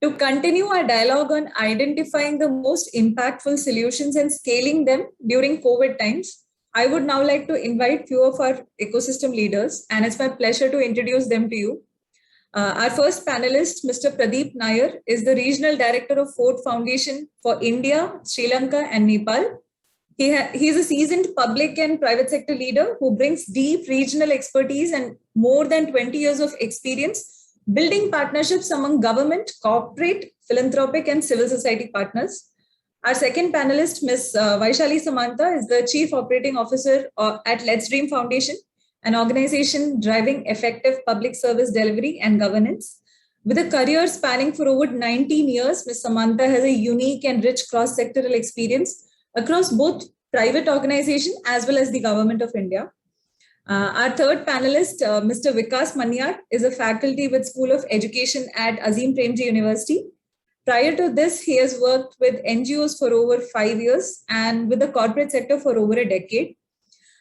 To continue our dialogue on identifying the most impactful solutions and scaling them during COVID times, I would now like to invite few of our ecosystem leaders, and it's my pleasure to introduce them to you. Our first panelist, Mr. Pradeep Nair, is the Regional Director of Ford Foundation for India, Sri Lanka, and Nepal. He is a seasoned public and private sector leader who brings deep regional expertise and more than 20 years of experience building partnerships among government, corporate, philanthropic, and civil society partners. Our second panelist, Ms. Vaishali Samanta, is the Chief Operating Officer at Let's Dream Foundation, an organization driving effective public service delivery and governance. With a career spanning for over 19 years, Ms. Samanta has a unique and rich cross-sectoral experience across both private organization as well as the Government of India. Our third panelist, Mr. Vikas Maniar, is a faculty with School of Education at Azim Premji University. Prior to this, he has worked with NGOs for over 5 years and with the corporate sector for over a decade.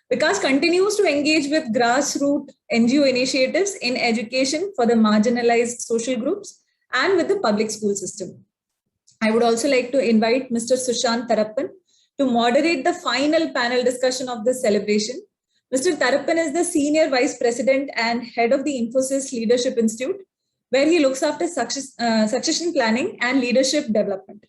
Vikas continues to engage with grassroots NGO initiatives in education for the marginalized social groups and with the public school system. I would also like to invite Mr. Sushanth Tharappan to moderate the final panel discussion of this celebration. Mr. Tharappan is the Senior Vice President and Head of the Infosys Leadership Institute, where he looks after succession planning and leadership development.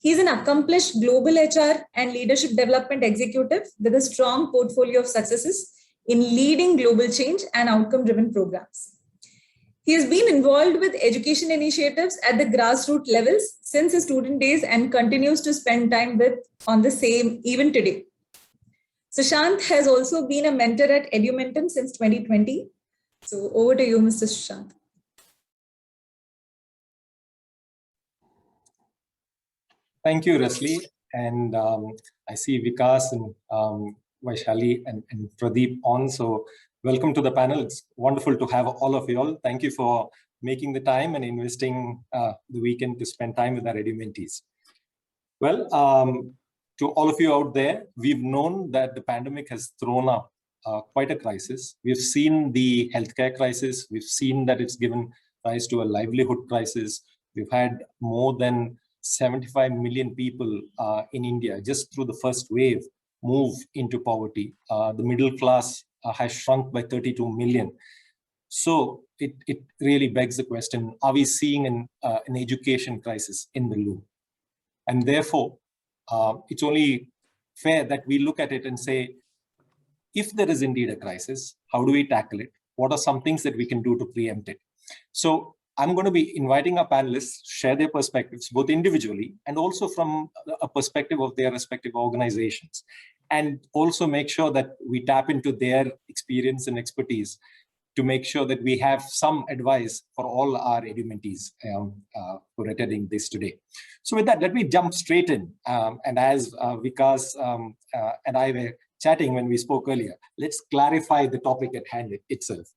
He is an accomplished global HR and leadership development executive with a strong portfolio of successes in leading global change and outcome-driven programs. He has been involved with education initiatives at the grassroots levels since his student days and continues to spend time on the same even today. Sushanth has also been a mentor at Edumentum since 2020. So over to you, Mr. Sushanth. Thank you, Rasli. And I see Vikas and Vaishali and Pradeep on. So welcome to the panel. It's wonderful to have all of you all. Thank you for making the time and investing the weekend to spend time with our Edumentees. Well, to all of you out there, we've known that the pandemic has thrown up quite a crisis. We've seen the healthcare crisis. We've seen that it's given rise to a livelihood crisis. We've had more than 75 million people in India just through the first wave move into poverty. The middle class has shrunk by 32 million. So it really begs the question, are we seeing an education crisis in the loop? And therefore, it's only fair that we look at it and say, if there is indeed a crisis, how do we tackle it? What are some things that we can do to preempt it? So I'm going to be inviting our panelists to share their perspectives, both individually and also from a perspective of their respective organizations, and also make sure that we tap into their experience and expertise to make sure that we have some advice for all our Edumentees who are attending this today. So with that, let me jump straight in. And as Vikas and I were chatting when we spoke earlier, let's clarify the topic at hand itself.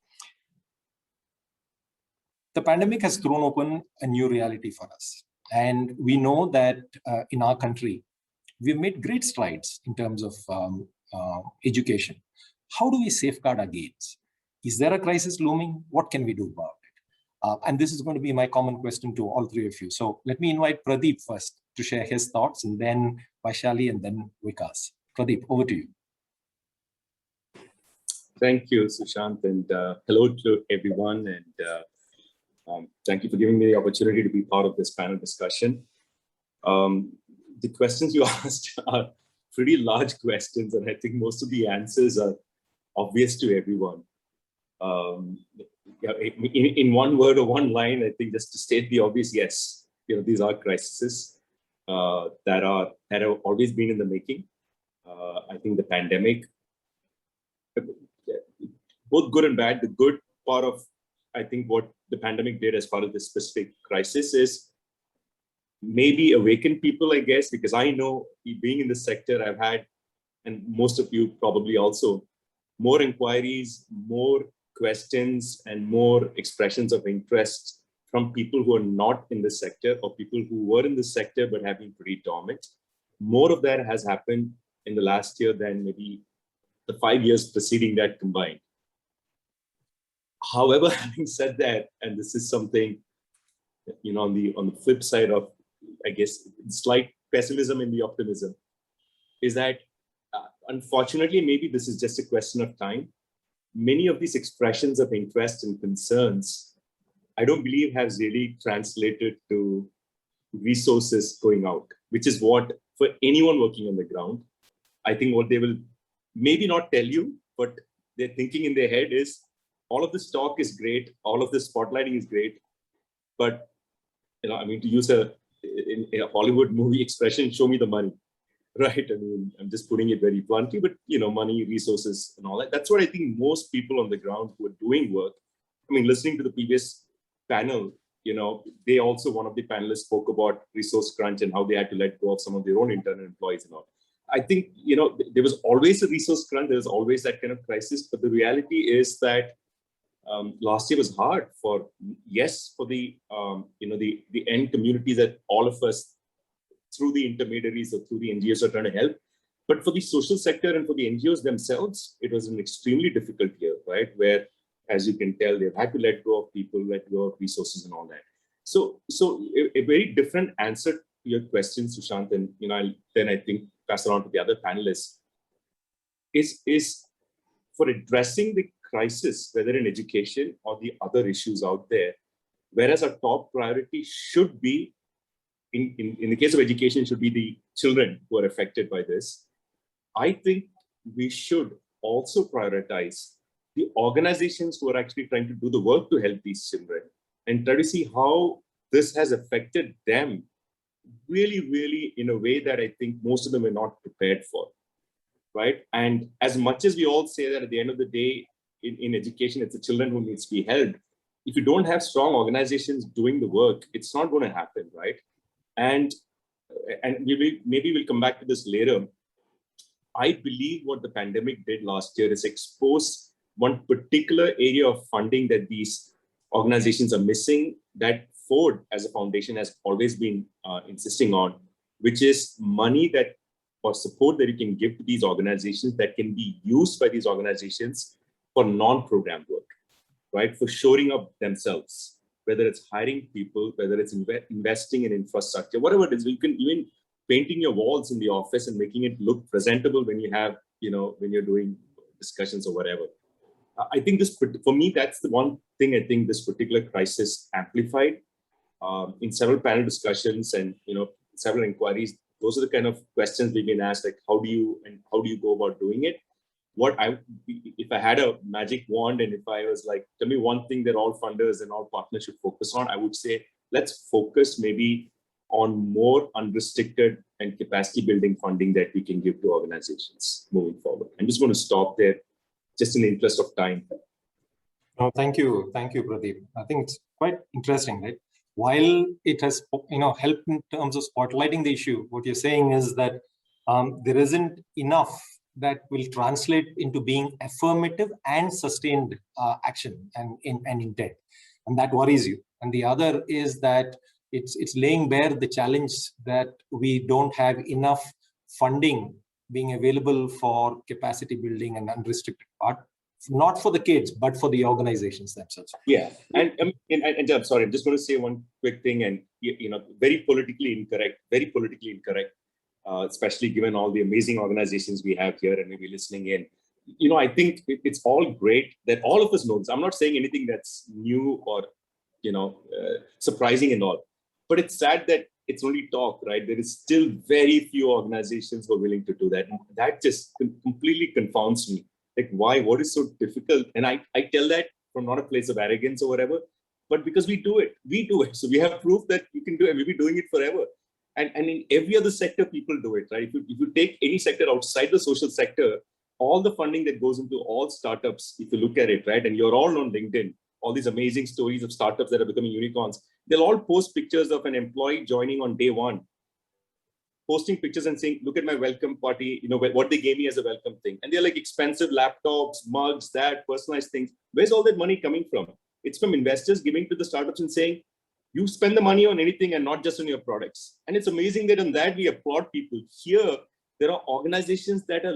The pandemic has thrown open a new reality for us. And we know that in our country, we've made great strides in terms of education. How do we safeguard our gains? Is there a crisis looming? What can we do about it? And this is going to be my common question to all three of you. So let me invite Pradeep first to share his thoughts, and then Vaishali, and then Vikas. Pradeep, over to you. Thank you, Sushanth, and hello to everyone. And thank you for giving me the opportunity to be part of this panel discussion. The questions you asked are pretty large questions, and I think most of the answers are obvious to everyone. In one word or one line, I think just to state the obvious, yes, these are crises that have always been in the making. I think the pandemic, both good and bad. The good part of, I think, what the pandemic did as part of this specific crisis is maybe awaken people, I guess, because I know, being in this sector, I've had, and most of you probably also, more inquiries, more questions, and more expressions of interest from people who are not in the sector, or people who were in the sector but have been pretty dormant. More of that has happened in the last year than maybe the 5 years preceding that combined. However, having said that, and this is something on the flip side of, I guess, slight pessimism in the optimism, is that unfortunately, maybe this is just a question of time. Many of these expressions of interest and concerns, I don't believe has really translated to resources going out, which is what, for anyone working on the ground, I think what they will maybe not tell you, but they're thinking in their head is, all of this talk is great, all of this spotlighting is great, but I mean, to use a Hollywood movie expression, show me the money, right? I mean, I'm just putting it very bluntly, but money, resources, and all that. That's what I think most people on the ground who are doing work. I mean, listening to the previous panel, they also, one of the panelists spoke about resource crunch and how they had to let go of some of their own internal employees and all. I think, there was always a resource crunch. There was always that kind of crisis. But the reality is that last year was hard for the the end communities that all of us through the intermediaries or through the NGOs are trying to help. But for the social sector and for the NGOs themselves, it was an extremely difficult year, right? Where, as you can tell, they've had to let go of people, let go of resources and all that. So a very different answer to your question, Sushant, and then I think pass it on to the other panelists, is for addressing the crisis, whether in education or the other issues out there, whereas our top priority should be, in the case of education, should be the children who are affected by this. I think we should also prioritize the organizations who are actually trying to do the work to help these children and try to see how this has affected them really, really in a way that I think most of them are not prepared for, right? And as much as we all say that at the end of the day, in education, it's the children who needs to be helped. If you don't have strong organizations doing the work, it's not going to happen, right? And maybe we'll come back to this later. I believe what the pandemic did last year is expose one particular area of funding that these organizations are missing, that Ford as a foundation has always been insisting on, which is money that, or support that you can give to these organizations that can be used by these organizations for non-program work, right? For shoring up themselves, whether it's hiring people, whether it's investing in infrastructure, whatever it is. You can even painting your walls in the office and making it look presentable when you have, when you're doing discussions or whatever. I think this, for me, that's the one thing I think this particular crisis amplified. In several panel discussions and several inquiries, those are the kind of questions we've been asked, like how do you go about doing it? If I had a magic wand and if I was like, tell me one thing that all funders and all partners should focus on, I would say, let's focus maybe on more unrestricted and capacity building funding that we can give to organizations moving forward. I'm just going to stop there, just in the interest of time. No, thank you, Pradeep. I think it's quite interesting, right? While it has, helped in terms of spotlighting the issue, what you're saying is that there isn't enough that will translate into being affirmative and sustained action and intent, and that worries you. And the other is that it's laying bare the challenge that we don't have enough funding being available for capacity building and unrestricted part, not for the kids, but for the organizations themselves. Yeah, and I'm sorry, I'm just going to say one quick thing, and very politically incorrect, especially given all the amazing organizations we have here and maybe listening in. I think it's all great that all of us know this. I'm not saying anything that's new or surprising and all, but it's sad that it's only talk, right? There is still very few organizations who are willing to do that. And that just completely confounds me. Like, why? What is so difficult? And I tell that from not a place of arrogance or whatever, but because we do it. So we have proof that you can do it. We'll be doing it forever. And in every other sector, people do it, right? If you take any sector outside the social sector, all the funding that goes into all startups, if you look at it, right? And you're all on LinkedIn, all these amazing stories of startups that are becoming unicorns. They'll all post pictures of an employee joining on day one, posting pictures and saying, look at my welcome party, what they gave me as a welcome thing. And they're like expensive laptops, mugs, that, personalized things. Where's all that money coming from? It's from investors giving to the startups and saying, you spend the money on anything and not just on your products. And it's amazing that on that we applaud people. Here, there are organizations that are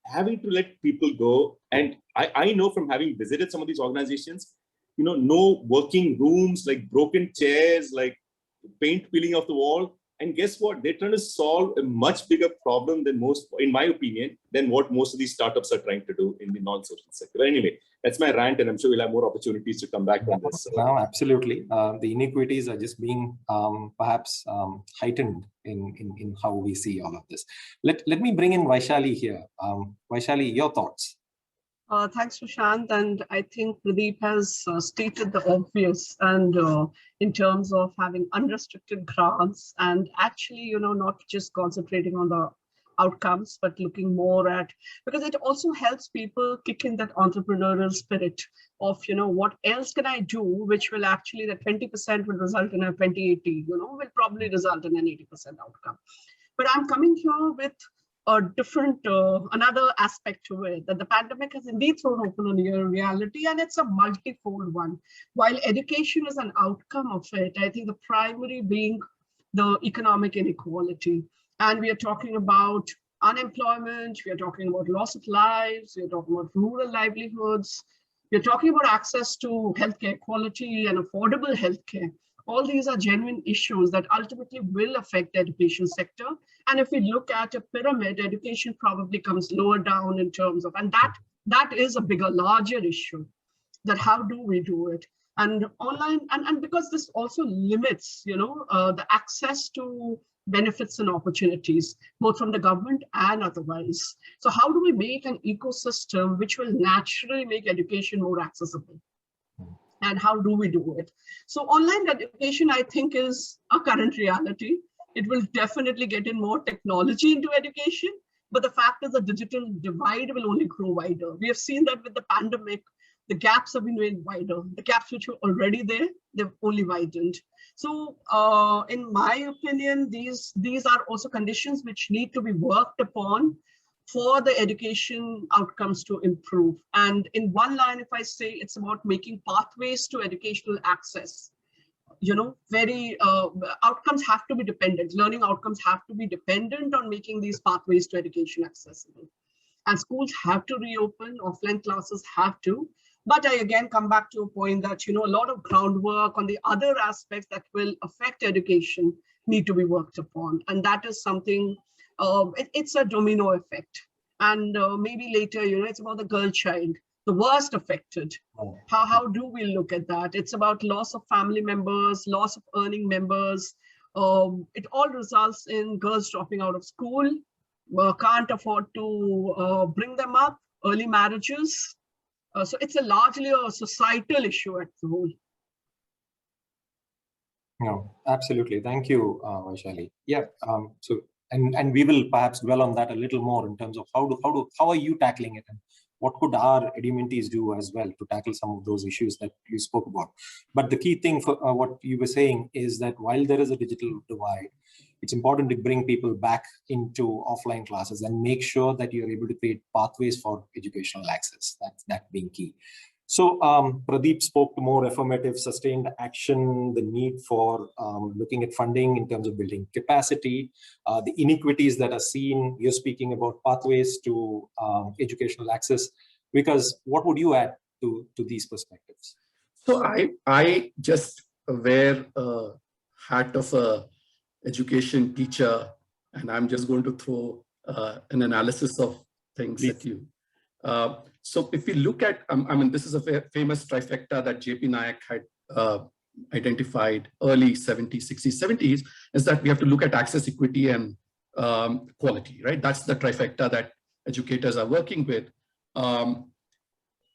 having to let people go. And I know from having visited some of these organizations, no working rooms, like broken chairs, like paint peeling off the wall. And guess what? They're trying to solve a much bigger problem than most, in my opinion, than what most of these startups are trying to do in the non-social sector. But anyway, that's my rant, and I'm sure we'll have more opportunities to come back on this. No, absolutely. The inequities are just being perhaps heightened in how we see all of this. Let me bring in Vaishali here. Vaishali, your thoughts. Thanks, Sushanth. And I think Pradeep has stated the obvious, and in terms of having unrestricted grants and actually, not just concentrating on the outcomes, but looking more at, because it also helps people kick in that entrepreneurial spirit of, what else can I do, which will actually, that 20% will result in a 2080, will probably result in an 80% outcome. But I'm coming here with a different, another aspect to it, that the pandemic has indeed thrown open a new reality, and it's a multifold one. While education is an outcome of it, I think the primary being the economic inequality. And we are talking about unemployment, we are talking about loss of lives, we are talking about rural livelihoods, we are talking about access to healthcare quality and affordable healthcare. All these are genuine issues that ultimately will affect the education sector. And if we look at a pyramid, education probably comes lower down in terms of, and that is a bigger, larger issue, that how do we do it? And online, and because this also limits, the access to benefits and opportunities, both from the government and otherwise. So how do we make an ecosystem which will naturally make education more accessible? And how do we do it? So online education, I think, is a current reality. It will definitely get in more technology into education, but the fact is the digital divide will only grow wider. We have seen that with the pandemic, the gaps have been made wider. The gaps which were already there, they've only widened. So in my opinion, these are also conditions which need to be worked upon for the education outcomes to improve. And in one line, if I say, it's about making pathways to educational access. Outcomes have to be dependent. Learning outcomes have to be dependent on making these pathways to education accessible. And schools have to reopen, offline classes have to. But I again come back to a point that, a lot of groundwork on the other aspects that will affect education need to be worked upon. And that is something, it's a domino effect. And maybe later, it's about the girl child, the worst affected. Oh. How do we look at that? It's about loss of family members, loss of earning members. It all results in girls dropping out of school, can't afford to bring them up, early marriages. So it's largely a societal issue at the whole. No, absolutely. Thank you, Vaishali. Yeah. And we will perhaps dwell on that a little more in terms of how are you tackling it, and what could our edumentees do as well to tackle some of those issues that you spoke about. But the key thing for what you were saying is that while there is a digital divide, it's important to bring people back into offline classes and make sure that you're able to create pathways for educational access. That being key. So Pradeep spoke to more affirmative, sustained action, the need for looking at funding in terms of building capacity, the inequities that are seen. You're speaking about pathways to educational access. Because what would you add to these perspectives? So I just wear a hat of a education teacher, and I'm just going to throw an analysis of things at you. So if we look at, this is a famous trifecta that J.P. Naik had identified early 70s, 60s, 70s, is that we have to look at access, equity, and quality, right? That's the trifecta that educators are working with.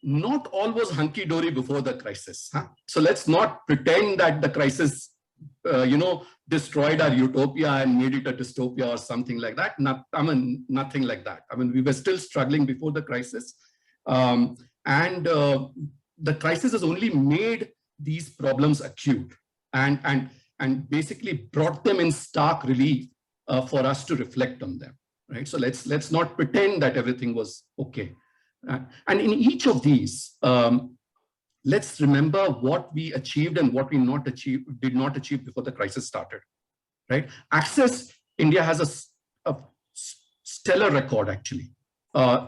Not all was hunky-dory before the crisis. Huh? So let's not pretend that the crisis, destroyed our utopia and made it a dystopia or something like that. Nothing like that. We were still struggling before the crisis. The crisis has only made these problems acute and basically brought them in stark relief for us to reflect on them, right? So let's not pretend that everything was okay. And in each of these, let's remember what we achieved and what we did not achieve before the crisis started, right? Access, India has a stellar record, actually.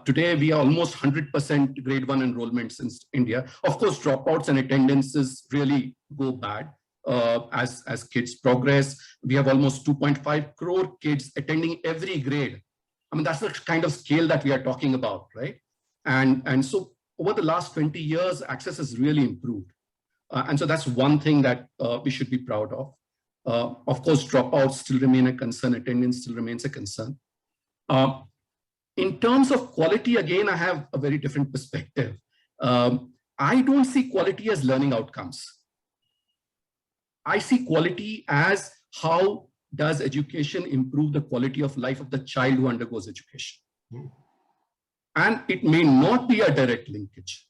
Today, we are almost 100% grade 1 enrollments in India. Of course, dropouts and attendances really go bad as kids progress. We have almost 2.5 crore kids attending every grade. I mean, that's the kind of scale that we are talking about, right? And so over the last 20 years, access has really improved. And so that's one thing that we should be proud of. Of course, dropouts still remain a concern. Attendance still remains a concern. In terms of quality, again, I have a very different perspective. I don't see quality as learning outcomes. I see quality as how does education improve the quality of life of the child who undergoes education. And it may not be a direct linkage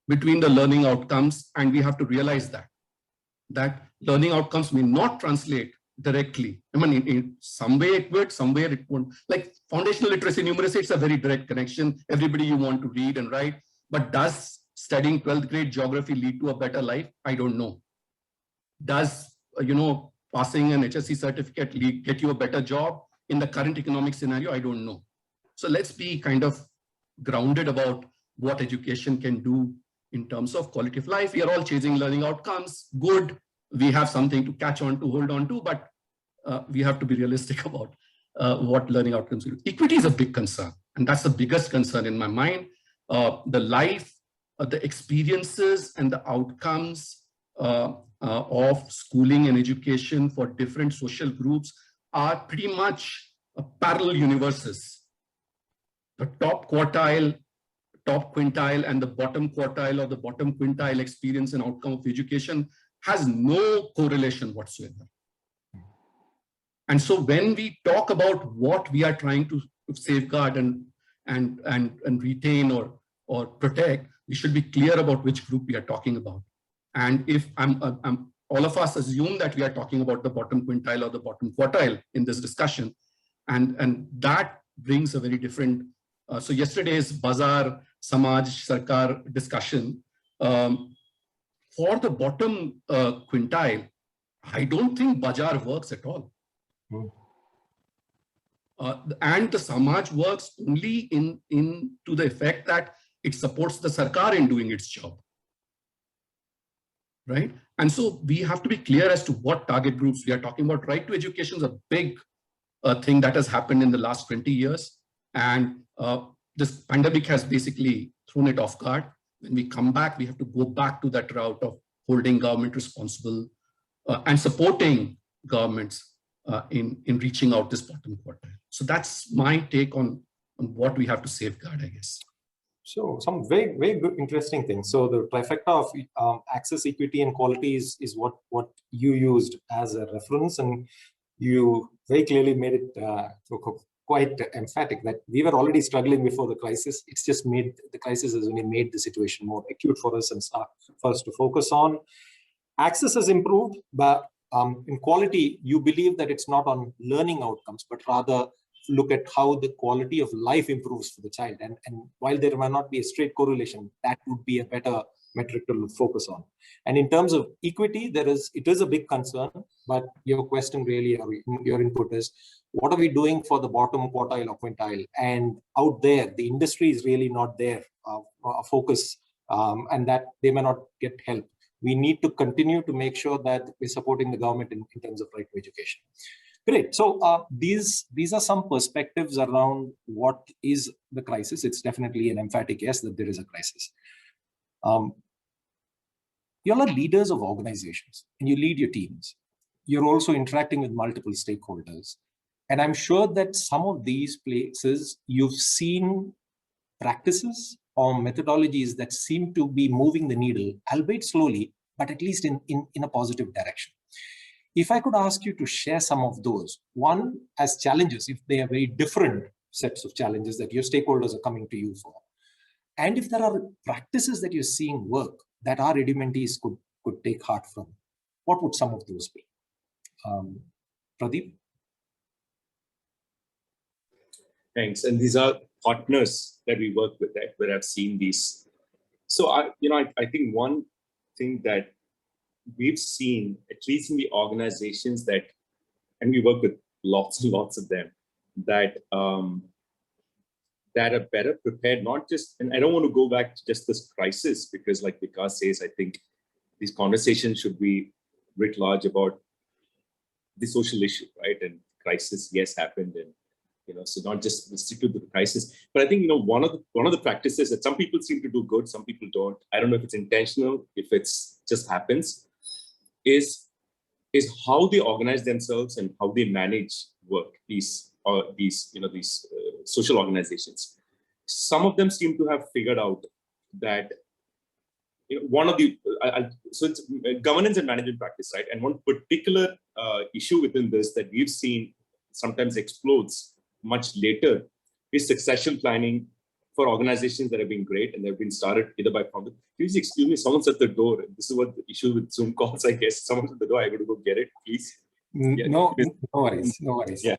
between the learning outcomes, and we have to realize that learning outcomes may not translate directly. I mean, in some way it would, somewhere it won't. Like foundational literacy, numeracy, it's a very direct connection. Everybody you want to read and write. But does studying 12th grade geography lead to a better life? I don't know. Does, passing an HSC certificate get you a better job in the current economic scenario? I don't know. So let's be kind of grounded about what education can do in terms of quality of life. We are all chasing learning outcomes. Good. We have something to catch on to, hold on to, but we have to be realistic about what learning outcomes do. Equity is a big concern, and that's the biggest concern in my mind. The life, the experiences and the outcomes of schooling and education for different social groups are pretty much parallel universes. The top quartile, top quintile, and the bottom quartile or the bottom quintile experience and outcome of education has no correlation whatsoever. And so when we talk about what we are trying to safeguard and retain or protect, we should be clear about which group we are talking about. And if all of us assume that we are talking about the bottom quintile or the bottom quartile in this discussion, and that brings a very different. So yesterday's Bazaar Samaj Sarkar discussion, for the bottom quintile, I don't think Bazaar works at all. And the Samaj works only to the effect that it supports the Sarkar in doing its job. Right? And so we have to be clear as to what target groups we are talking about. Right to education is a big thing that has happened in the last 20 years. And this pandemic has basically thrown it off guard. When we come back, we have to go back to that route of holding government responsible and supporting governments in reaching out this bottom quartile. So that's my take on what we have to safeguard, I guess. So some very, very good, interesting things. So the trifecta of access, equity, and quality is what you used as a reference, and you very clearly made it quite emphatic that we were already struggling before the crisis. It's just made the crisis has only made the situation more acute for us and for us to focus on. Access has improved, but in quality, you believe that it's not on learning outcomes, but rather look at how the quality of life improves for the child. And while there might not be a straight correlation, that would be a better metric to focus on. And in terms of equity, it is a big concern, but your question really, or your input is, what are we doing for the bottom quartile or quintile? And out there, the industry is really not there, a focus, and that they may not get help. We need to continue to make sure that we're supporting the government in terms of right to education. Great. So these are some perspectives around what is the crisis. It's definitely an emphatic yes that there is a crisis. You all are leaders of organizations and you lead your teams. You're also interacting with multiple stakeholders. And I'm sure that some of these places you've seen practices or methodologies that seem to be moving the needle, albeit slowly, but at least in a positive direction. If I could ask you to share some of those, one as challenges, if they are very different sets of challenges that your stakeholders are coming to you for, and if there are practices that you're seeing work that our edumentees could take heart from, what would some of those be? Pradeep? Thanks. And these are partners that we work with, right, where I've seen these. So I think one thing that we've seen, at least in the organizations that, and we work with lots and lots of them, that that are better prepared, not just, and I don't want to go back to just this crisis, because like Vikas says, I think these conversations should be writ large about the social issue, right? And crisis, yes, happened, and so not just restrict to the crisis, but I think one of the practices that some people seem to do good, some people don't. I don't know if it's intentional, if it's just happens, is how they organize themselves and how they manage work. These social organizations. Some of them seem to have figured out that one of the so it's governance and management practice, right? And one particular issue within this that we've seen sometimes explodes much later is succession planning for organizations that have been great and they've been started either by founders. Please excuse me, someone's at the door. This is what the issue with Zoom calls, I guess. Someone's at the door. I got to go get it, please. Yeah. No worries. Yeah.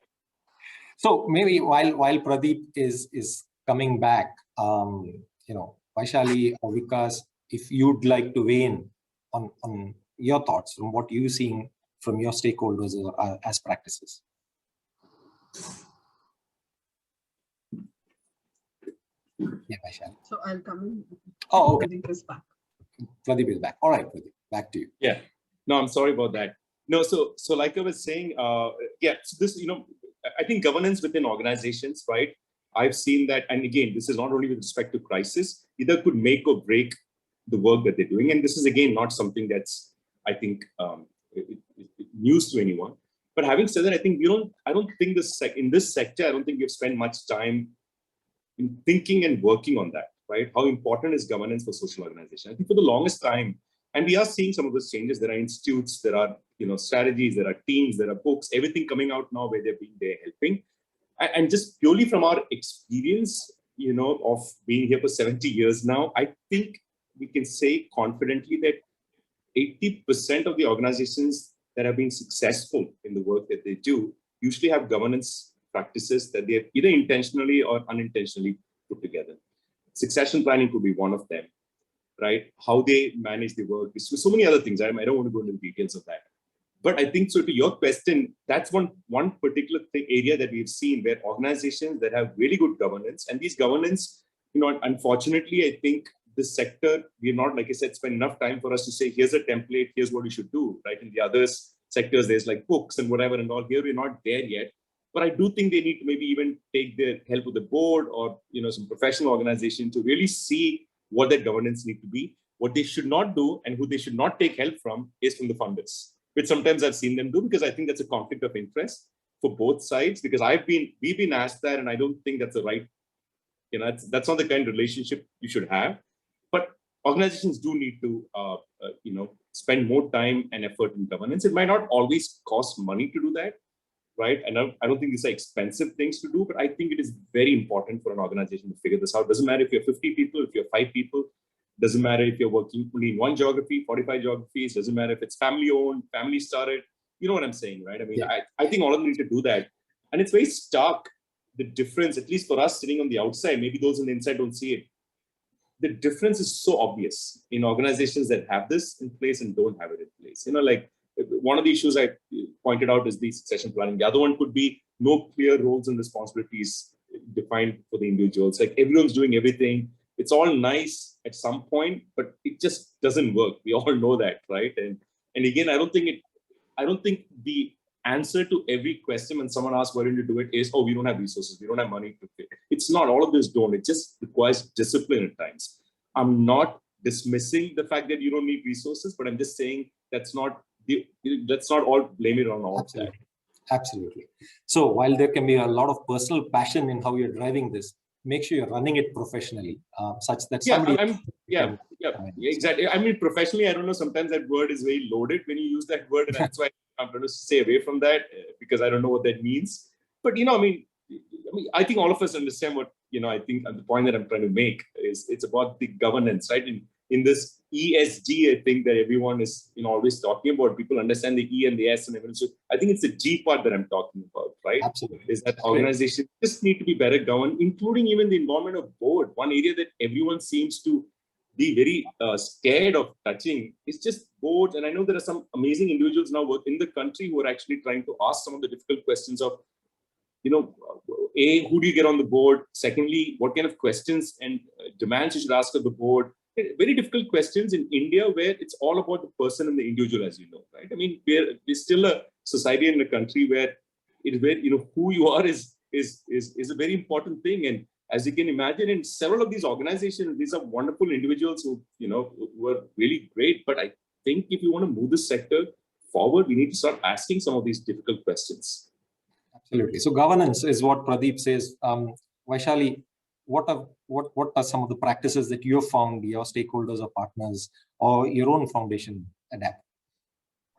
So maybe while Pradeep is coming back, Vaishali or Vikas, if you'd like to weigh in on your thoughts from what you're seeing from your stakeholders as practices. Yeah, Vaishali. So I'll come in. Oh, okay. Pradeep is back. Pradeep is back. All right, Pradeep, back to you. Yeah. No, I'm sorry about that. No, so like I was saying, so this, I think governance within organizations, right? I've seen that, and again, this is not only with respect to crisis, either could make or break the work that they're doing. And this is again not something that's, I think, news to anyone. But having said that, I think I don't think in this sector, I don't think we've spent much time in thinking and working on that, right? How important is governance for social organization? I think for the longest time, and we are seeing some of those changes. There are institutes, there are strategies, there are teams, there are books, everything coming out now where they're helping. And just purely from our experience, of being here for 70 years now, I think we can say confidently that 80% of the organizations that have been successful in the work that they do usually have governance practices that they have either intentionally or unintentionally put together. Succession planning could be one of them, right? How they manage the work. So many other things. I don't want to go into the details of that. But I think, so to your question, that's one particular area that we've seen where organizations that have really good governance, and these governance, unfortunately, I think this sector, we're not, like I said, spend enough time for us to say, here's a template, here's what you should do, right? In the other sectors, there's like books and whatever and all. Here, we're not there yet. But I do think they need to maybe even take the help of the board or, some professional organization to really see what that governance need to be. What they should not do and who they should not take help from is from the funders, which sometimes I've seen them do, because I think that's a conflict of interest for both sides, because we've been asked that, and I don't think that's the right, that's not the kind of relationship you should have. But organizations do need to, spend more time and effort in governance. It might not always cost money to do that, right? And I don't think these are expensive things to do, but I think it is very important for an organization to figure this out. Doesn't matter if you're 50 people, if you're 5 people, doesn't matter if you're working only in one geography, 45 geographies, doesn't matter if it's family owned, family started, you know what I'm saying, right? I mean, yeah. I think all of them need to do that. And it's very stark, the difference, at least for us sitting on the outside, maybe those on the inside don't see it. The difference is so obvious in organizations that have this in place and don't have it in place. Like one of the issues I pointed out is the succession planning. The other one could be no clear roles and responsibilities defined for the individuals. Like everyone's doing everything. It's all nice at some point, but it just doesn't work. We all know that, right? And again, I don't think the answer to every question when someone asks why don't you do it is, oh, we don't have resources, we don't have money to pay. It's not, all of this don't. It just requires discipline at times. I'm not dismissing the fact that you don't need resources, but I'm just saying let's not all blame it on all of that. Absolutely. So while there can be a lot of personal passion in how you're driving this, make sure you're running it professionally, such that somebody... Exactly. I mean, professionally, I don't know, sometimes that word is very loaded when you use that word, and that's why I'm going to stay away from that, because I don't know what that means. But, I think all of us understand what, I think the point that I'm trying to make is it's about the governance, right? In this ESG, I think that everyone is always talking about, people understand the E and the S and everything. So I think it's the G part that I'm talking about, right? Absolutely. Is that organizations just need to be better governed, including even the involvement of board. One area that everyone seems to be very scared of touching is just boards. And I know there are some amazing individuals now work in the country who are actually trying to ask some of the difficult questions of who do you get on the board? Secondly, what kind of questions and demands you should ask of the board? Very difficult questions in India, where it's all about the person and the individual, as you know, right? I mean, we're still a society in a country where who you are is a very important thing. And as you can imagine, in several of these organizations, these are wonderful individuals who are really great. But I think if you want to move this sector forward, we need to start asking some of these difficult questions. Absolutely. So governance is what Pradeep says. Vaishali, what are some of the practices that you have found your stakeholders or partners or your own foundation adapt?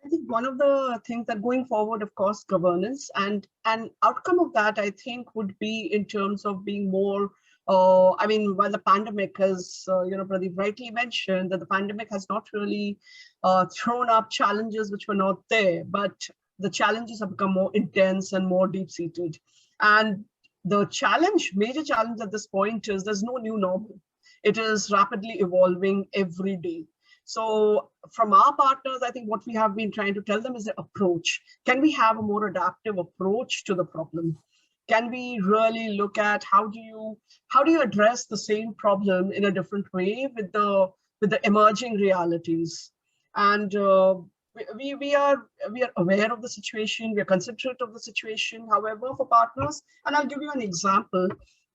I think one of the things that going forward, of course, governance and an outcome of that, I think, would be in terms of being more. While the pandemic has, Pradeep rightly mentioned that the pandemic has not really thrown up challenges which were not there, but the challenges have become more intense and more deep-seated. And the major challenge at this point is there's no new normal. It is rapidly evolving every day. So from our partners, I think what we have been trying to tell them is the approach. Can we have a more adaptive approach to the problem? Can we really look at how do you address the same problem in a different way with the emerging realities? And we are aware of the situation. We are considerate of the situation. However, for partners, and I'll give you an example.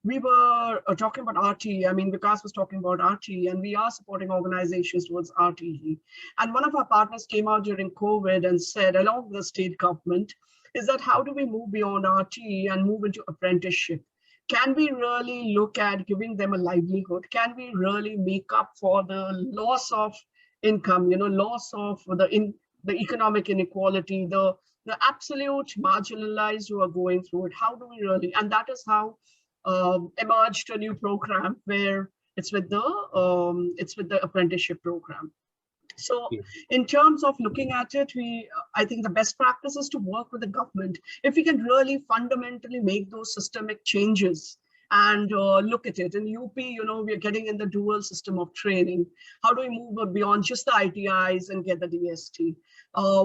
We were talking about RTE. I mean, Vikas was talking about RTE, and we are supporting organizations towards RTE. And one of our partners came out during COVID and said, along with the state government, is that how do we move beyond RTE and move into apprenticeship? Can we really look at giving them a livelihood? Can we really make up for the loss of income, loss of the economic inequality, the absolute marginalized who are going through it? How do we really? And that is how emerged a new program where it's with the apprenticeship program. So in terms of looking at it, I think the best practice is to work with the government. If we can really fundamentally make those systemic changes and look at it. In UP, we're getting in the dual system of training. How do we move beyond just the ITIs and get the DST?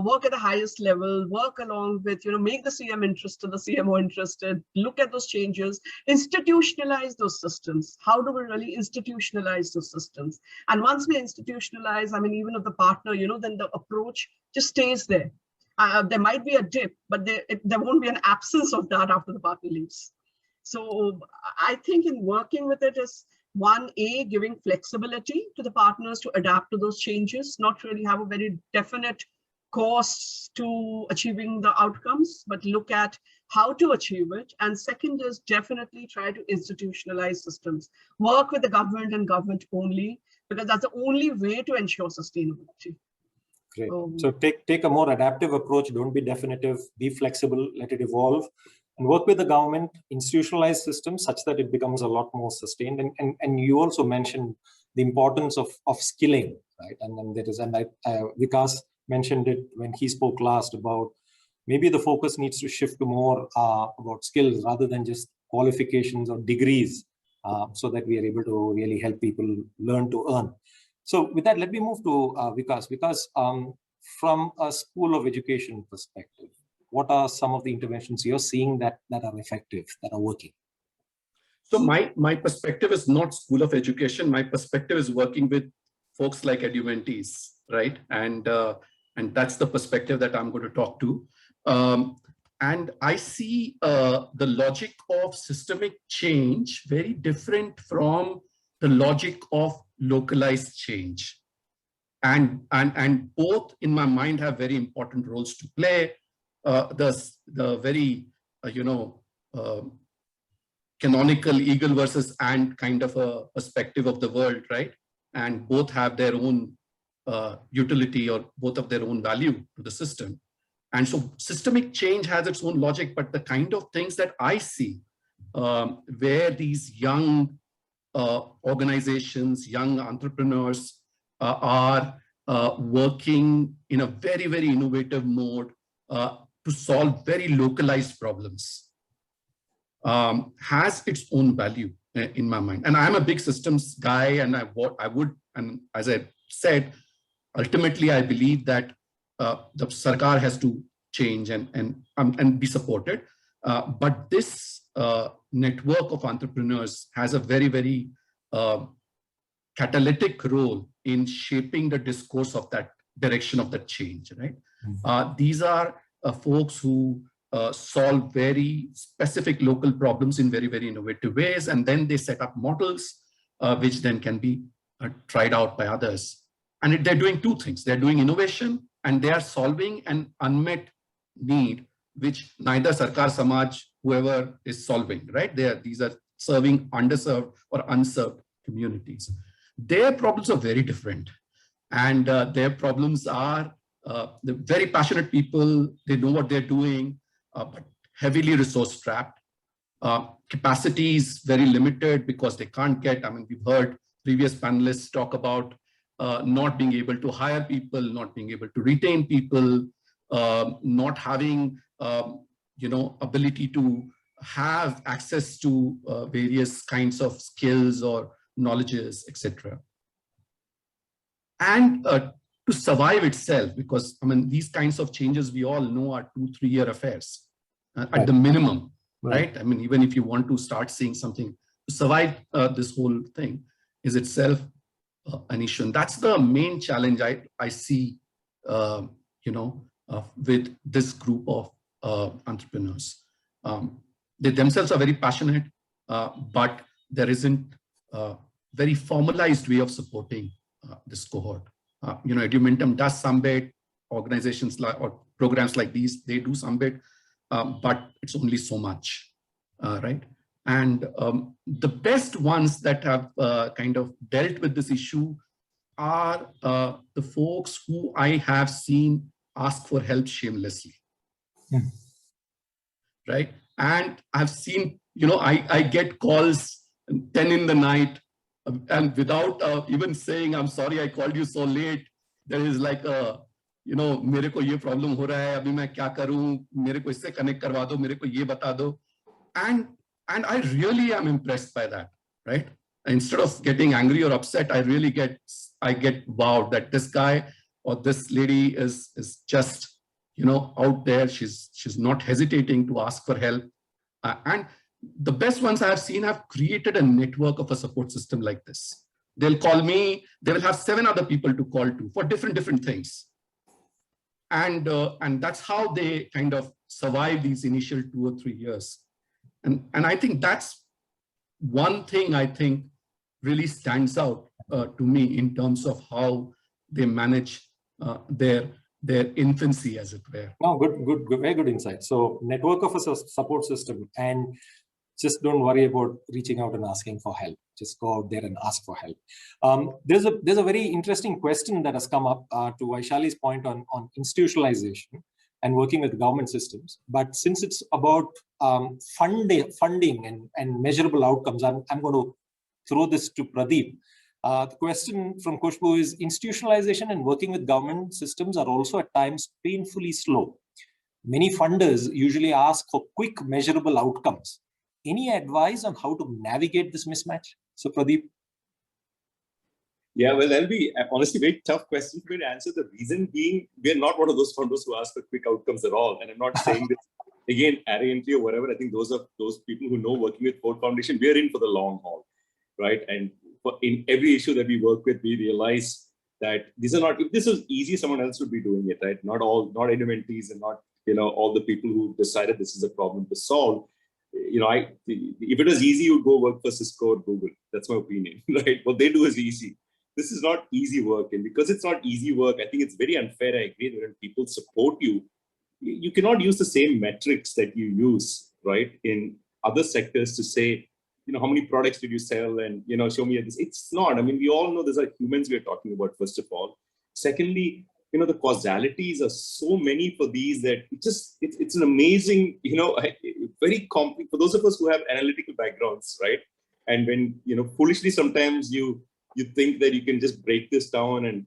Work at the highest level, work along with, make the CM interested, the CMO interested, look at those changes, institutionalize those systems. How do we really institutionalize those systems? And once we institutionalize, even if the partner, then the approach just stays there. There might be a dip, but there won't be an absence of that after the partner leaves. So I think in working with it is giving flexibility to the partners to adapt to those changes, not really have a very definite course to achieving the outcomes, but look at how to achieve it. And second is definitely try to institutionalize systems, work with the government and government only, because that's the only way to ensure sustainability. Great. So take a more adaptive approach. Don't be definitive, be flexible, let it evolve. And work with the government, institutionalize systems such that it becomes a lot more sustained. And you also mentioned the importance of skilling, right? And then there is, and Vikas mentioned it when he spoke last about maybe the focus needs to shift to more about skills rather than just qualifications or degrees, so that we are able to really help people learn to earn. So with that, let me move to Vikas. Vikas, from a school of education perspective, what are some of the interventions you're seeing that are effective, that are working? So my perspective is not school of education. My perspective is working with folks like edumentees, right? And that's the perspective that I'm going to talk to. And I see the logic of systemic change very different from the logic of localized change. And both in my mind have very important roles to play. The very, canonical eagle versus ant kind of a perspective of the world, right? And both have their own utility or both of their own value to the system. And so systemic change has its own logic, but the kind of things that I see where these young organizations, young entrepreneurs are working in a very, very innovative mode to solve very localized problems, has its own value in my mind. And I'm a big systems guy, and and as I said, ultimately I believe that the Sarkar has to change and be supported. But this network of entrepreneurs has a very, very catalytic role in shaping the discourse of that direction of the change, right? These are folks who solve very specific local problems in very, very innovative ways, and then they set up models which then can be tried out by others. And they're doing two things. They're doing innovation, and they are solving an unmet need which neither Sarkar Samaj, whoever is solving, right? These are serving underserved or unserved communities. Their problems are very different. And their problems are the very passionate people, they know what they're doing, but heavily resource strapped. Capacity is very limited because they can't get, I mean, we've heard previous panelists talk about not being able to hire people, not being able to retain people, not having ability to have access to various kinds of skills or knowledges, etc. And to survive itself, because I mean, these kinds of changes we all know are 2-3 year affairs at the minimum, right? I mean, even if you want to start seeing something, to survive this whole thing is itself an issue. And that's the main challenge I see, with this group of entrepreneurs. They themselves are very passionate, but there isn't a very formalized way of supporting this cohort. Edumentum does some bit, organizations like or programs like these, they do some bit, but it's only so much, right? And the best ones that have kind of dealt with this issue are the folks who I have seen ask for help shamelessly, right? And I've seen, I get calls 10 in the night, and without even saying, I'm sorry, I called you so late, there is like a, मेरे को ये problem हो रहा है, अभी मैं क्या करूं, मेरे को इससे connect करवा दो, मेरे को ये बता दो. And I really am impressed by that, right? Instead of getting angry or upset, I get wowed that this guy or this lady is just, out there. She's not hesitating to ask for help. And the best ones I have seen have created a network of a support system like this. They'll call me, they will have 7 other people to call to for different things. And that's how they kind of survive these initial 2 or 3 years. And I think that's one thing I think really stands out to me in terms of how they manage their infancy, as it were. No, good, very good insight. So network of a support system, and just don't worry about reaching out and asking for help. Just go out there and ask for help. There's a very interesting question that has come up to Vaishali's point on institutionalization and working with government systems. But since it's about funding and measurable outcomes, I'm going to throw this to Pradeep. The question from Khushbu is, institutionalization and working with government systems are also at times painfully slow. Many funders usually ask for quick measurable outcomes. Any advice on how to navigate this mismatch? So Pradeep. Yeah, well, that'll be honestly a very tough question for me to answer. The reason being, we're not one of those funders who ask for quick outcomes at all. And I'm not saying this again arrogantly or whatever. I think those are those people who know working with Ford Foundation, we're in for the long haul, right? And in every issue that we work with, we realize that these are not, if this was easy, someone else would be doing it, right? Not innoventees and not, all the people who decided this is a problem to solve. If it was easy, you would go work for Cisco or Google. That's my opinion, right? What they do is easy. This is not easy work. And because it's not easy work, I think it's very unfair. I agree that when people support you, you cannot use the same metrics that you use, right, in other sectors to say, how many products did you sell and, show me this. It's not. I mean, we all know these are humans we are talking about, first of all. Secondly, the causalities are so many for these that it's an amazing, very complex, for those of us who have analytical backgrounds, right? And when, foolishly, sometimes you think that you can just break this down and,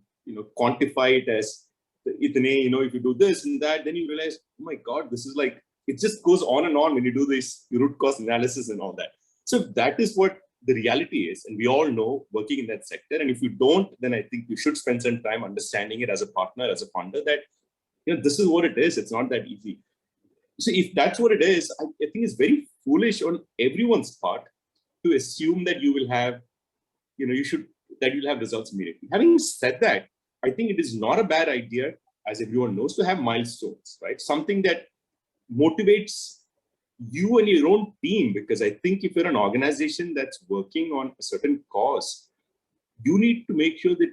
quantify it as, if you do this and that, then you realize, oh my God, this is like, it just goes on and on when you do this root cause analysis and all that. So that is what the reality is. And we all know working in that sector. And if you don't, then I think you should spend some time understanding it as a partner, as a funder, that, this is what it is. It's not that easy. So if that's what it is, I think it's very foolish on everyone's part to assume that you will have, that you'll have results immediately. Having said that, I think it is not a bad idea, as everyone knows, to have milestones, right? Something that motivates you and your own team, because I think if you're an organization that's working on a certain cause, you need to make sure that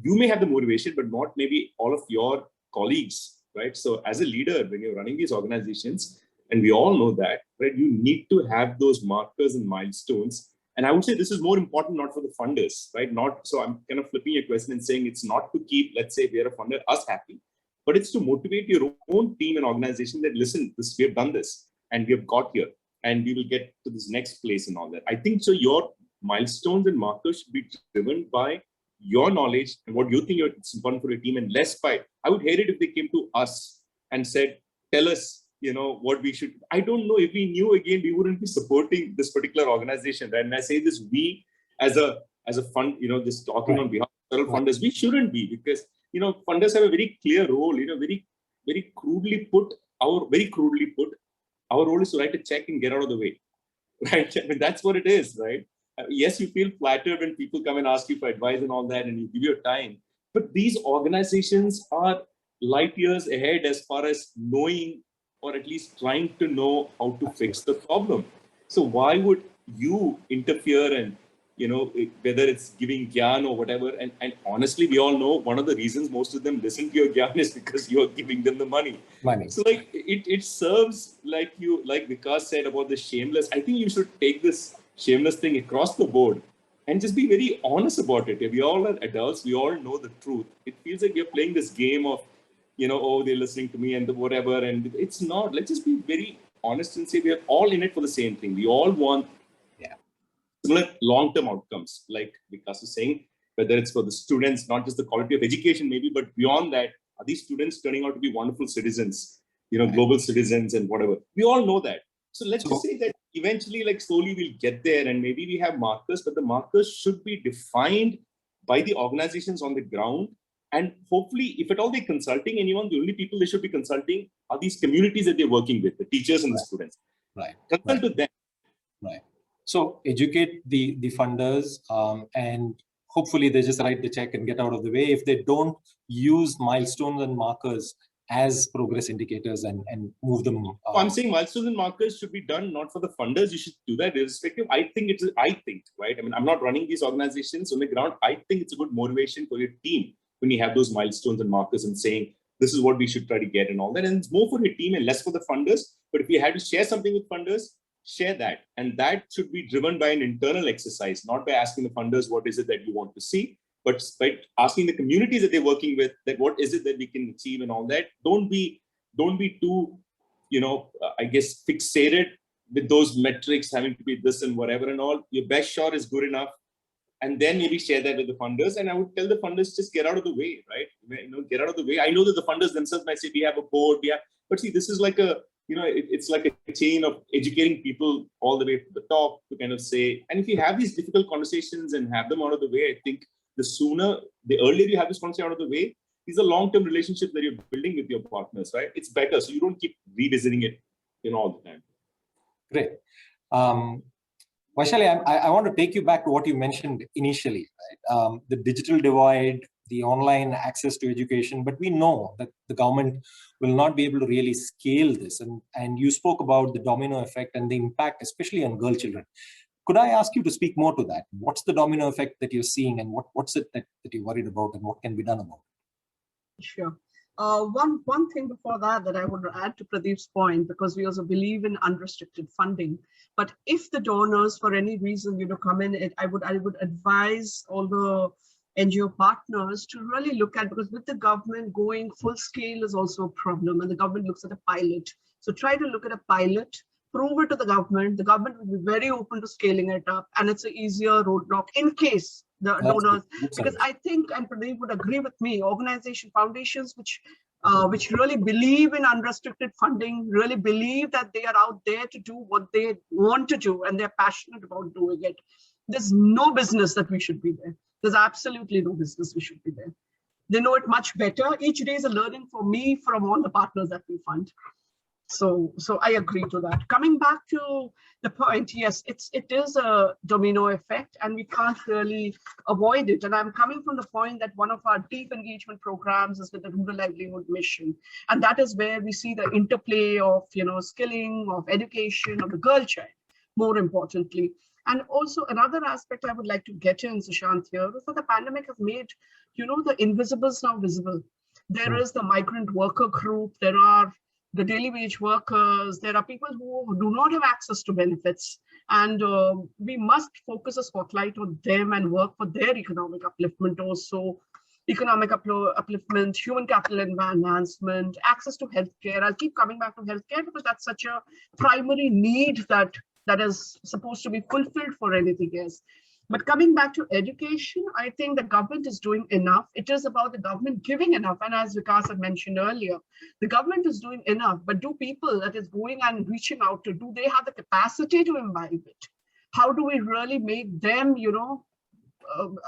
you may have the motivation, but not maybe all of your colleagues, right? So as a leader, when you're running these organizations, and we all know that, right, you need to have those markers and milestones. And I would say this is more important, not for the funders, right? Not, so I'm kind of flipping your question and saying it's not to keep, let's say, we're a funder, us happy, but it's to motivate your own team and organization that, listen, we have done this and we have got here and we will get to this next place and all that. I think so your milestones and markers should be driven by your knowledge and what you think it's important for your team, and less by, I would hate it if they came to us and said, tell us, what we should. I don't know, if we knew, again, we wouldn't be supporting this particular organization, right? And I say this, we as a fund, just talking on behalf of several funders, we shouldn't be, because, funders have a very clear role, very crudely put, our role is to write a check and get out of the way, right? I mean, that's what it is, right? Yes, you feel flattered when people come and ask you for advice and all that, and you give your time. But these organizations are light years ahead as far as knowing, or at least trying to know, how to fix the problem. So why would you interfere and, whether it's giving gyan or whatever, and honestly, we all know one of the reasons most of them listen to your gyan is because you're giving them the money. So like it serves, like Vikas said about the shameless, I think you should take this shameless thing across the board and just be very honest about it. If we all are adults, we all know the truth. It feels like we're playing this game of, oh, they're listening to me and whatever, and it's not. Let's just be very honest and say we are all in it for the same thing. We all want similar long-term outcomes, like Vikas is saying, whether it's for the students, not just the quality of education maybe, but beyond that, are these students turning out to be wonderful citizens, global citizens and whatever. We all know that. So let's just say that eventually, like slowly we'll get there, and maybe we have markers, but the markers should be defined by the organizations on the ground. And hopefully, if at all they're consulting anyone, the only people they should be consulting are these communities that they're working with, the teachers and the students. Consult to them. So educate the funders, and hopefully they just write the check and get out of the way. If they don't, use milestones and markers as progress indicators and move them. I'm saying milestones and markers should be done not for the funders. You should do that irrespective. I think, right? I mean, I'm not running these organizations on the ground. I think it's a good motivation for your team when you have those milestones and markers and saying, this is what we should try to get and all that. And it's more for your team and less for the funders. But if you had to share something with funders, share that. And that should be driven by an internal exercise, not by asking the funders, what is it that you want to see, but by asking the communities that they're working with, that what is it that we can achieve and all that. Don't be too, I guess, fixated with those metrics having to be this and whatever and all. Your best shot is good enough. And then maybe share that with the funders. And I would tell the funders, just get out of the way, right? Get out of the way. I know that the funders themselves might say, we have a board, but see, this is like it's like a chain of educating people all the way to the top to kind of say, and if you have these difficult conversations and have them out of the way, I think the earlier you have this conversation out of the way, these are long-term relationships that you're building with your partners, right? It's better. So you don't keep revisiting it, all the time. Great. Vaishali, I want to take you back to what you mentioned initially, right? The digital divide, the online access to education, but we know that the government will not be able to really scale this. And you spoke about the domino effect and the impact, especially on girl children. Could I ask you to speak more to that? What's the domino effect that you're seeing, and what's it that you're worried about, and what can be done about it? Sure. One thing before that I would add to Pradeep's point, because we also believe in unrestricted funding. But if the donors, for any reason, come in, I would advise all the NGO partners to really look at, because with the government going full scale is also a problem, and the government looks at a pilot. So try to look at a pilot, prove it to the government. The government will be very open to scaling it up, and it's an easier roadblock in case the donors, because I think, and Pradeep would agree with me, foundations which really believe in unrestricted funding, really believe that they are out there to do what they want to do, and they're passionate about doing it. There's no business that we should be there. There's absolutely no business we should be there. They know it much better. Each day is a learning for me from all the partners that we fund. So I agree to that. Coming back to the point, yes, it is a domino effect and we can't really avoid it. And I'm coming from the point that one of our deep engagement programs is with the Rural Livelihood Mission. And that is where we see the interplay of, skilling, of education, of the girl child, more importantly. And also another aspect I would like to get in, Sushanth, here is that the pandemic has made, the invisibles now visible. There is the migrant worker group, there are the daily wage workers, there are people who do not have access to benefits. And we must focus a spotlight on them and work for their economic upliftment also. Economic upliftment, human capital enhancement, access to healthcare. I'll keep coming back to healthcare because that's such a primary need that is supposed to be fulfilled for anything else. But coming back to education, I think the government is doing enough. It is about the government giving enough. And as Vikas had mentioned earlier, the government is doing enough, but do people that is going and reaching out to, do they have the capacity to imbibe it? How do we really make them,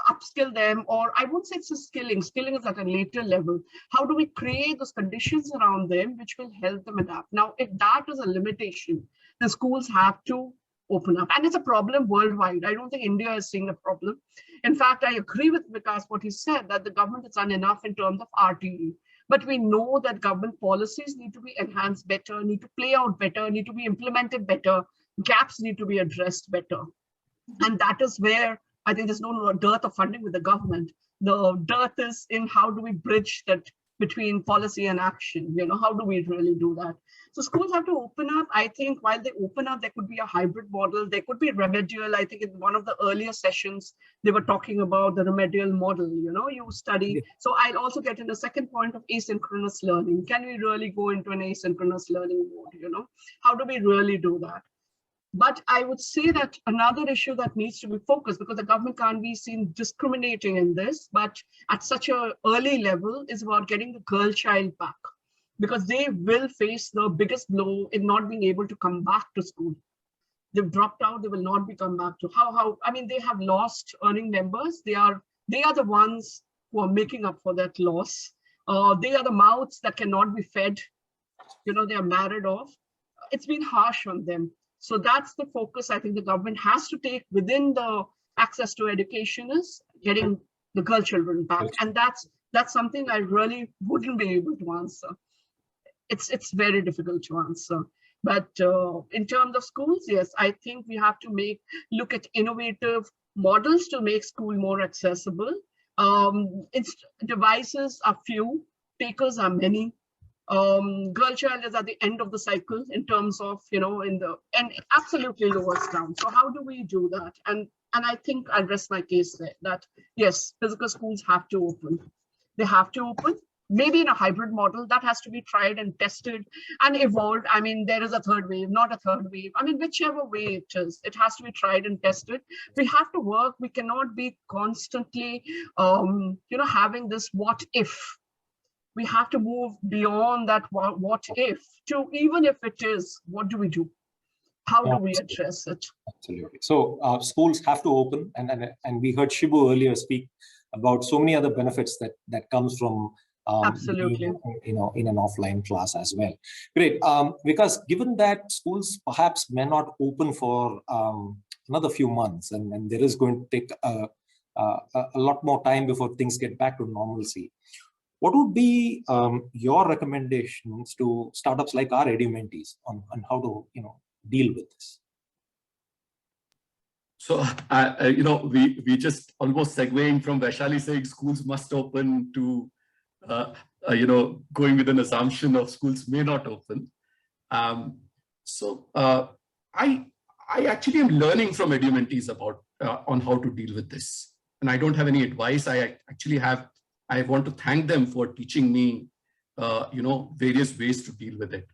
upskill them? Or I won't say it's a skilling is at a later level. How do we create those conditions around them which will help them adapt? Now, if that is a limitation, then schools have to open up. And it's a problem worldwide. I don't think India is seeing a problem. In fact, I agree with Vikas what he said, that the government has done enough in terms of RTE. But we know that government policies need to be enhanced better, need to play out better, need to be implemented better, gaps need to be addressed better. And that is where I think there's no dearth of funding with the government. The dearth is in how do we bridge that between policy and action? How do we really do that? So schools have to open up. I think while they open up, there could be a hybrid model. There could be remedial. I think in one of the earlier sessions, they were talking about the remedial model, you study. Yeah. So I'll also get in the second point of asynchronous learning. Can we really go into an asynchronous learning mode? How do we really do that? But I would say that another issue that needs to be focused, because the government can't be seen discriminating in this, but at such an early level, is about getting the girl child back, because they will face the biggest blow in not being able to come back to school. They've dropped out, they will not be come back to I mean, they have lost earning members. They are the ones who are making up for that loss. They are the mouths that cannot be fed. They are married off. It's been harsh on them. So that's the focus I think the government has to take within the access to education, is getting the girl children back. And that's something I really wouldn't be able to answer. It's very difficult to answer. But in terms of schools, yes, I think we have to look at innovative models to make school more accessible. Devices are few, takers are many. Girl child is at the end of the cycle in terms of, and absolutely lowers down. So how do we do that? And I think I'll rest my case there, that yes, physical schools have to open. They have to open, maybe in a hybrid model that has to be tried and tested and evolved. I mean, there is a third wave, not a third wave. I mean, whichever way it is, it has to be tried and tested. We have to work. We cannot be constantly, having this what if. We have to move beyond that what if to, even if it is, what do we do? How do we address it? Absolutely. So schools have to open, and we heard Shibu earlier speak about so many other benefits that comes from absolutely being, in an offline class as well. Great. Because given that schools perhaps may not open for another few months, and there is going to take a lot more time before things get back to normalcy, what would be your recommendations to startups like our EduMentees on how to deal with this? So we just almost segueing from Vaishali saying schools must open to going with an assumption of schools may not open. I actually am learning from EduMentees about on how to deal with this, and I don't have any advice. I want to thank them for teaching me, various ways to deal with it.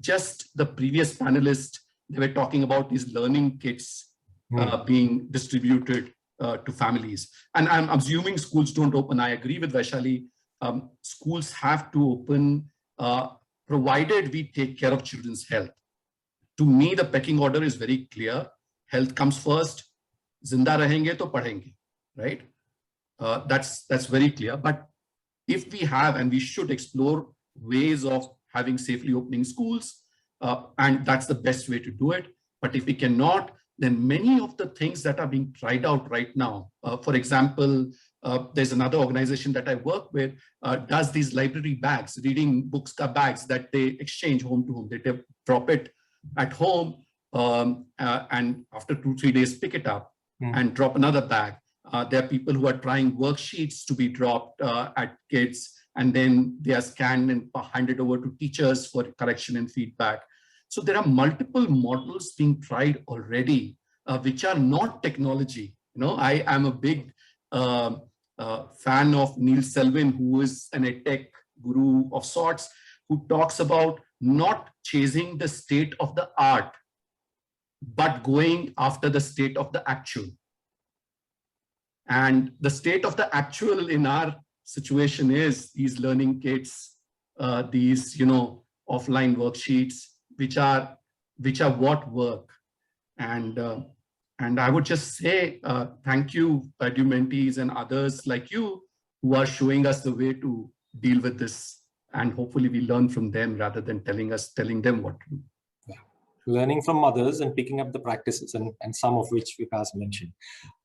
Just the previous panelists, they were talking about these learning kits being distributed to families. And I'm assuming schools don't open. I agree with Vaishali. Schools have to open, provided we take care of children's health. To me, the pecking order is very clear. Health comes first. Zinda rahenge to padhenge, right? That's very clear. But if we have, and we should explore ways of having safely opening schools, and that's the best way to do it. But if we cannot, then many of the things that are being tried out right now, for example, there's another organization that I work with, does these library bags, reading books bags that they exchange home to home. They drop it at home, and after 2-3 days, pick it up and drop another bag. There are people who are trying worksheets to be dropped at kids, and then they are scanned and handed over to teachers for correction and feedback. So there are multiple models being tried already, which are not technology. I am a big fan of Neil Selwyn, who is an edtech guru of sorts, who talks about not chasing the state of the art, but going after the state of the actual. And the state of the actual in our situation is these learning kits, these offline worksheets, which are what work. And I would just say thank you, Purdue mentees and others like you who are showing us the way to deal with this. And hopefully we learn from them rather than telling them what to do. Yeah. Learning from others and picking up the practices, and some of which Vikas mentioned.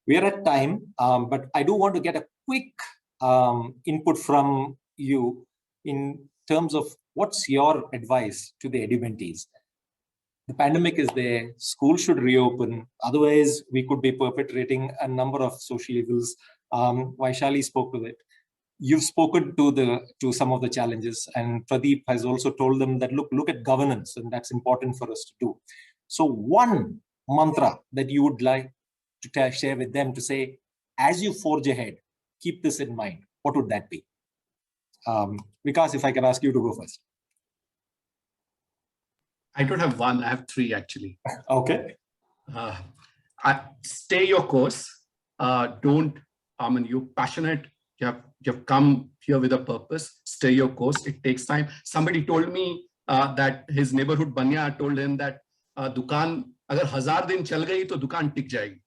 We are at time, but I do want to get a quick input from you in terms of what's your advice to the edu mentees. The pandemic is there, school should reopen, otherwise we could be perpetrating a number of social evils. Vaishali spoke to it. You've spoken to some of the challenges, and Pradeep has also told them that look at governance, and that's important for us to do. So one mantra that you would like to share with them to say, as you forge ahead, keep this in mind, what would that be? Vikas, if I can ask you to go first. I don't have one, I have three actually. Okay. Stay your course. You're passionate. You've come here with a purpose. Stay your course. It takes time. Somebody told me that his neighborhood Banya told him that दुकान अगर 1000 दिन चल गई तो दुकान टिक जाएगी.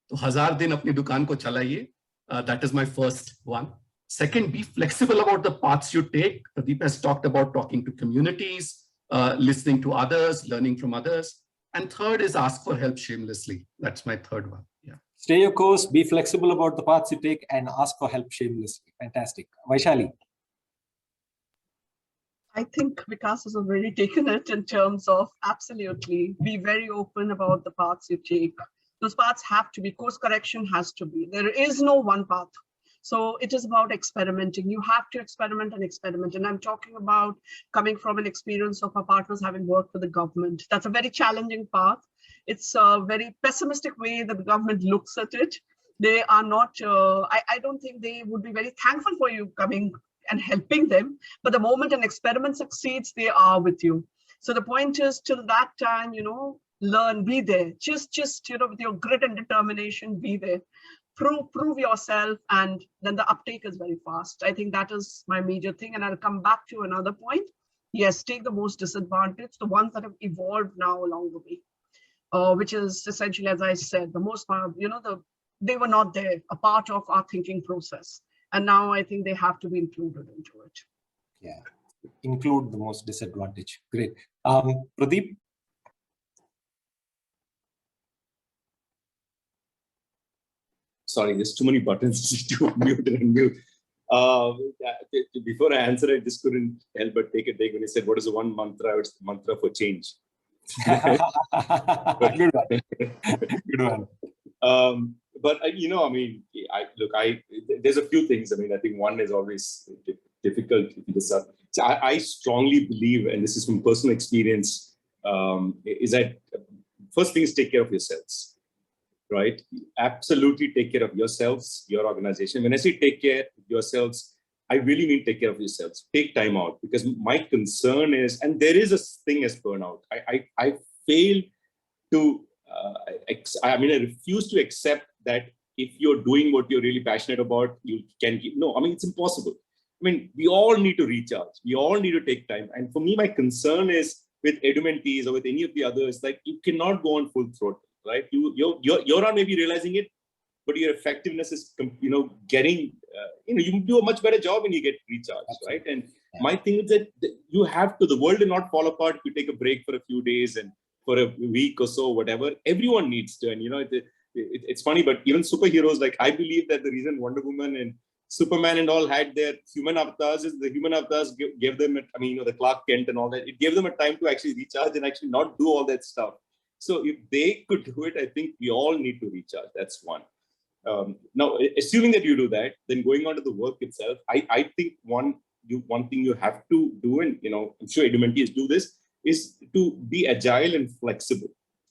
तो 1000 दिन अपनी दुकान को चलाइए. That is my first one. Second, be flexible about the paths you take. Pradeep has talked about talking to communities, listening to others, learning from others. And third is ask for help shamelessly. That's my third one. Yeah. Stay your course, be flexible about the paths you take, and ask for help shamelessly. Fantastic. Vaishali. I think Vikas has already taken it in terms of absolutely be very open about the paths you take. Those paths have to be, course correction has to be. There is no one path. So it is about experimenting. You have to experiment and experiment. And I'm talking about coming from an experience of our partners having worked with the government. That's a very challenging path. It's a very pessimistic way that the government looks at it. They are not, I don't think they would be very thankful for you coming and helping them. But the moment an experiment succeeds, they are with you. So the point is, till that time, learn, be there. Just with your grit and determination, be there. Prove yourself, and then the uptake is very fast. I think that is my major thing. And I'll come back to another point. Yes, take the most disadvantaged, the ones that have evolved now along the way, which is essentially, as I said, the most part, they were not there, a part of our thinking process. And now I think they have to be included into it. Yeah, include the most disadvantaged. Great. Pradeep? Sorry, there's too many buttons to mute and unmute. Before I answer, I just couldn't help but take a take when he said, what is the one mantra? It's the mantra for change. Good one. Good one. But there's a few things. I think one is always difficult. I strongly believe, and this is from personal experience, is that first thing is take care of yourselves. Right? Absolutely take care of yourselves, your organization. When I say take care of yourselves, I really mean take care of yourselves. Take time out, because my concern is, and there is a thing as burnout. I fail to, I refuse to accept that if you're doing what you're really passionate about, you can keep, no, it's impossible. We all need to recharge. We all need to take time. And for me, my concern is with edu mentees or with any of the others, like you cannot go on full throttle. Right, you're not maybe realizing it, but your effectiveness is, getting, you do a much better job when you get recharged, right? And My thing is that you have to, the world will not fall apart if you take a break for a few days and for a week or so, whatever. Everyone needs to. And, you know, it's funny, but even superheroes, like I believe that the reason Wonder Woman and Superman and all had their human avatars is the human avatars gave them, I mean, you know, the Clark Kent and all that, it gave them a time to actually recharge and actually not do all that stuff. So if they could do it, I think we all need to recharge. That's one. Now, assuming that you do that, then going on to the work itself, I think one thing you have to do, and, you know, I'm sure edumentees do this, is to be agile and flexible,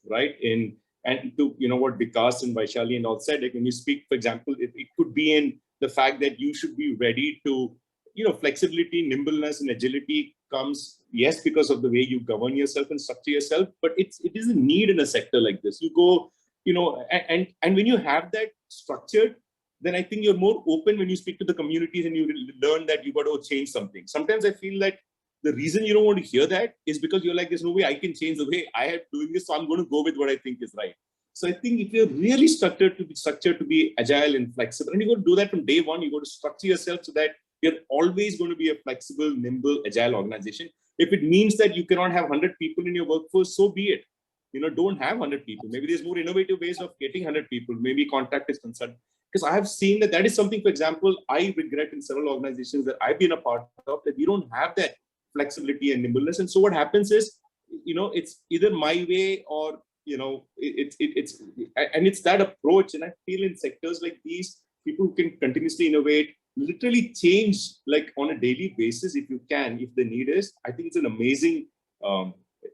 right? And to, you know, what Vikas and Vaishali and all said, like when you speak, for example, it could be in the fact that you should be ready to, you know, flexibility, nimbleness, and agility comes, yes, because of the way you govern yourself and structure yourself, but it is a need in a sector like this. You go, you know, and when you have that structured, then I think you're more open when you speak to the communities and you learn that you got to change something. Sometimes I feel like the reason you don't want to hear that is because you're like, there's no way I can change the way I am doing this, so I'm going to go with what I think is right. So I think if you're really structured to be agile and flexible, and you got to do that from day one, you got to structure yourself so that you're always going to be a flexible, nimble, agile organization. If it means that you cannot have 100 people in your workforce, so be it. You know, don't have 100 people. Maybe there's more innovative ways of getting 100 people. Maybe contract is concerned. Because I have seen that is something, for example, I regret in several organizations that I've been a part of, that we don't have that flexibility and nimbleness. And so what happens is, you know, it's either my way or, you know, it's that approach. And I feel in sectors like these, people who can continuously innovate, literally change like on a daily basis, if you can, if the need is, I think it's an amazing,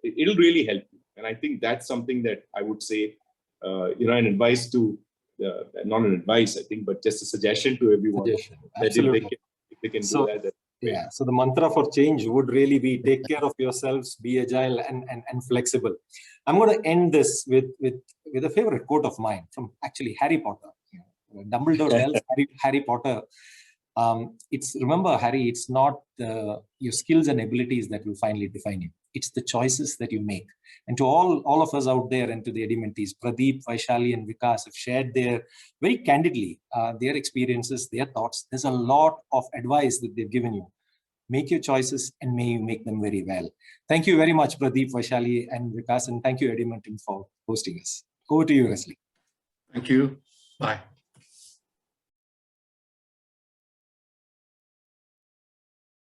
it'll really help you. And I think that's something that I would say, you know, an advice to, not an advice, I think, but just a suggestion to everyone. Absolutely. That if they can So, do that. Yeah. So the mantra for change would really be take care of yourselves, be agile and flexible. I'm going to end this with a favorite quote of mine from actually Harry Potter. Dumbledore tells Harry Potter, remember, Harry, it's not your skills and abilities that will finally define you. It's the choices that you make. And to all of us out there and to the edumentees, Pradeep, Vaishali, and Vikas have shared very candidly, their experiences, their thoughts. There's a lot of advice that they've given you. Make your choices and may you make them very well. Thank you very much, Pradeep, Vaishali, and Vikas, and thank you, Edumentum, for hosting us. Over to you, Wesley. Thank you. Bye.